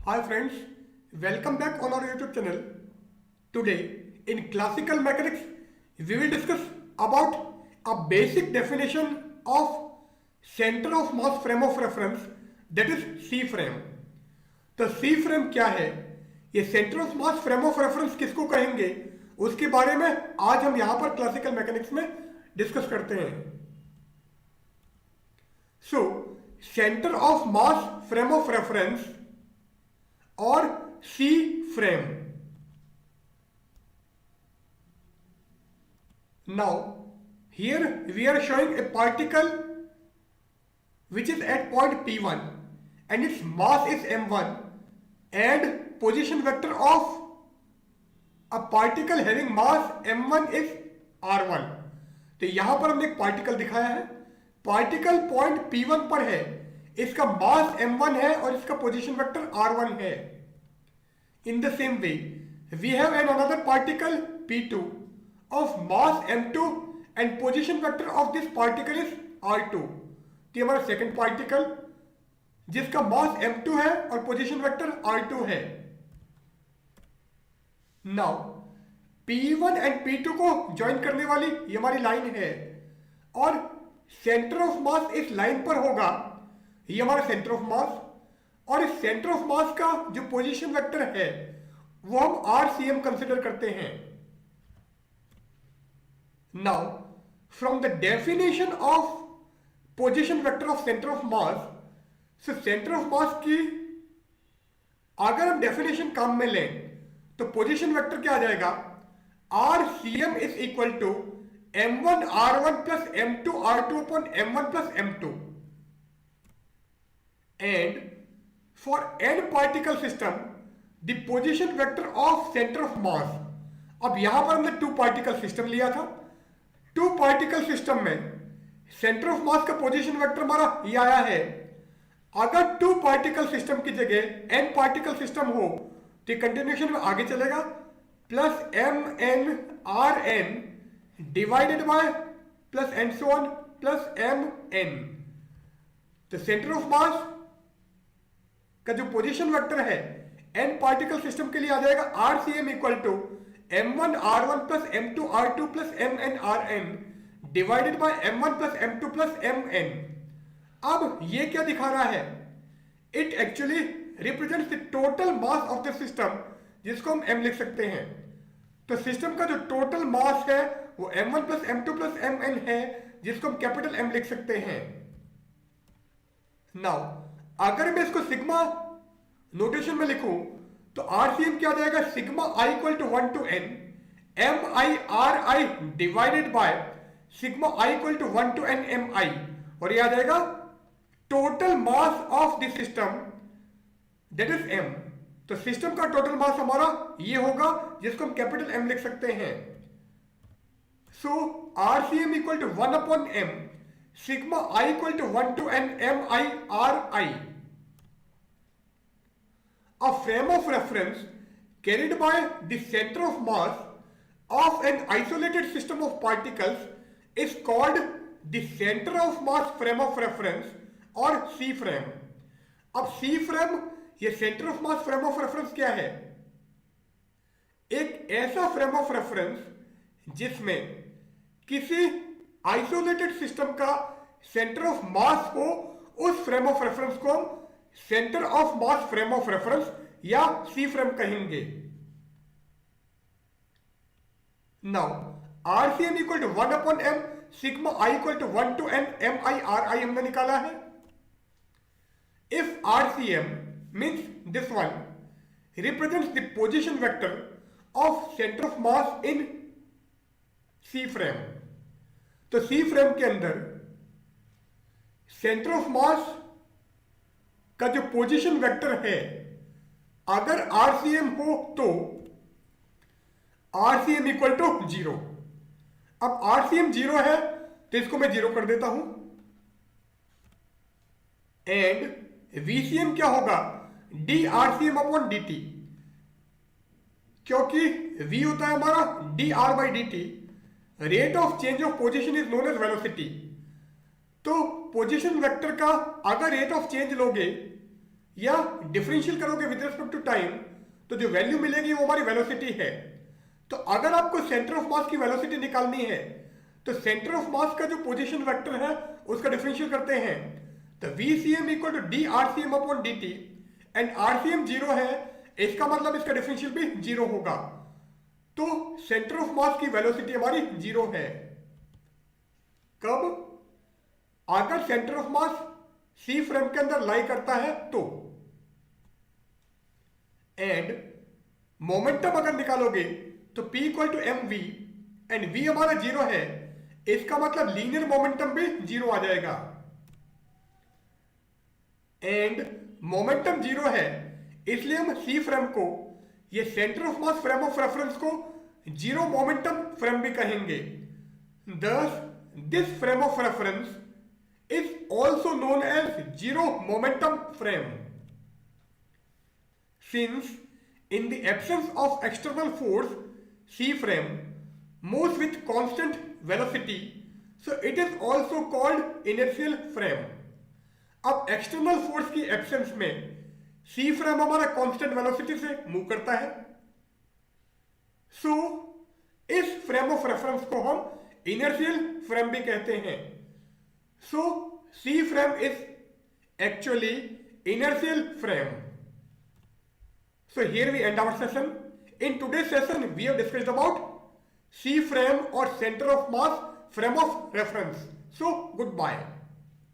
Hi friends, welcome back on our YouTube channel. Today in classical mechanics we will discuss about a basic definition of center of mass frame of reference, that is C frame. तो C frame क्या है, ये centre of mass frame of reference किसको कहेंगे, उसके बारे में आज हम यहां पर क्लासिकल मैकेनिक्स में डिस्कस करते हैं. So centre of mass frame of reference or C frame. Now here we are showing a particle which is at point P1 and its mass is m1 and position vector of a particle having mass m1 is r1. तो यहां पर हमने एक particle दिखाया है, particle point P1 पर है, इसका मास m1 है और इसका पोजीशन वेक्टर r1 है. In the same way, we have another particle P2 of mass m2 and position vector of this particle is r2. तो हमारा सेकंड पार्टिकल जिसका मास m2 है और पोजीशन वेक्टर r2 है. Now P1 एंड P2 को join करने वाली ये हमारी लाइन है और सेंटर ऑफ मास इस लाइन पर होगा, ये हमारा सेंटर ऑफ मास, और इस सेंटर ऑफ मास का जो पोजीशन वेक्टर है वो हम RCM कंसिडर करते हैं. Now from the definition of position vector of centre of mass, so centre of मास की अगर हम डेफिनेशन काम में लें तो पोजीशन वेक्टर क्या आ जाएगा, RCM is equal to m1 r1 plus m2 r2 upon m1 plus m2. And for n particle system the position vector of center of mass. अब यहां पर हमने टू पार्टिकल सिस्टम लिया था, टू पार्टिकल सिस्टम में centre of mass का position vector हमारा ये आया है. अगर टू पार्टिकल सिस्टम की जगह n पार्टिकल सिस्टम हो तो कंटिन्यूएशन में आगे चलेगा, plus mn rn divided by plus and so on plus mn. तो सेंटर ऑफ मास का जो पोजीशन वेक्टर है n पार्टिकल सिस्टम के लिए आ जाएगा RCM equal to m1 r1 plus m2 r2 plus mn rn divided by m1 plus m2 plus mn. अब ये क्या दिखा रहा है, it actually represents the total mass of the system, जिसको हम m लिख सकते हैं. तो सिस्टम का जो टोटल मास है वो m1 plus m2 plus mn है, जिसको हम कैपिटल M लिख सकते हैं. नाउ अगर मैं इसको सिग्मा नोटेशन में लिखूं तो RCM क्या आ जाएगा, sigma i equal to 1 to n mi ri divided by sigma i equal to 1 to n mi, और ये आ जाएगा total mass of the system that is m. तो सिस्टम का टोटल मास हमारा ये होगा, जिसको हम कैपिटल M लिख सकते हैं. So RCM equal to 1 upon m sigma I equal to 1 to n mi ri. A frame of reference carried by the center of mass of an isolated system of particles is called the center of mass frame of reference or C frame. अब C frame, ये center of mass frame of reference क्या है, एक ऐसा frame of reference जिसमें किसी isolated system का centre of mass हो, उस फ्रेम ऑफ रेफरेंस को हम centre of mass frame of reference या सी फ्रेम कहेंगे. Now RCM equal to 1 upon m sigma i equal to 1 to n mi ri हमने निकाला है. If RCM means this one represents the position vector of centre of mass in C frame. तो C frame के अंदर centre of mass का जो position vector है, अगर RCM हो तो RCM इक्वल टू 0. अब RCM 0 है तो इसको मैं 0 कर देता हूं. एंड VCM क्या होगा, dRCM अपॉन dt, क्योंकि V होता है हमारा dr by dt. Rate of change of position is known as velocity. तो पोजीशन वेक्टर का अगर रेट ऑफ चेंज लोगे या डिफरेंशियल करोगे विद रिस्पेक्ट टू टाइम तो जो वैल्यू मिलेगी वो हमारी वेलोसिटी है। तो अगर आपको सेंटर ऑफ मास की वेलोसिटी निकालनी है तो सेंटर ऑफ मास का जो पोजीशन वेक्टर है उसका डिफरेंशियल करते हैं। तो VCM equal to D RCM upon dt and RCM zero है, इसका मतलब इसका डिफरेंशियल भी जीरो होगा। तो सेंटर ऑफ मास की वेलोसिटी हमारी जीरो है। कब? अगर centre of mass C frame के अंदर लाई करता है तो। एंड मोमेंटम अगर निकालोगे तो P equal to M V and V हमारा जीरो है, इसका मतलब लीनियर मोमेंटम भी जीरो आ जाएगा। एंड मोमेंटम जीरो है इसलिए हम सी फ्रेम को, ये centre of mass frame of reference को जीरो मोमेंटम फ्रेम भी कहेंगे। Thus, this frame of reference is also known as zero momentum frame. Since in the absence of external force, C frame moves with constant velocity, so it is also called inertial frame. अब external force की absence में सी frame हमारा constant velocity से move करता है। सो इस frame of reference को हम inertial frame भी कहते हैं। So C frame is actually inertial frame. So here we end our session. In today's session we have discussed about C frame or center of mass frame of reference. So goodbye.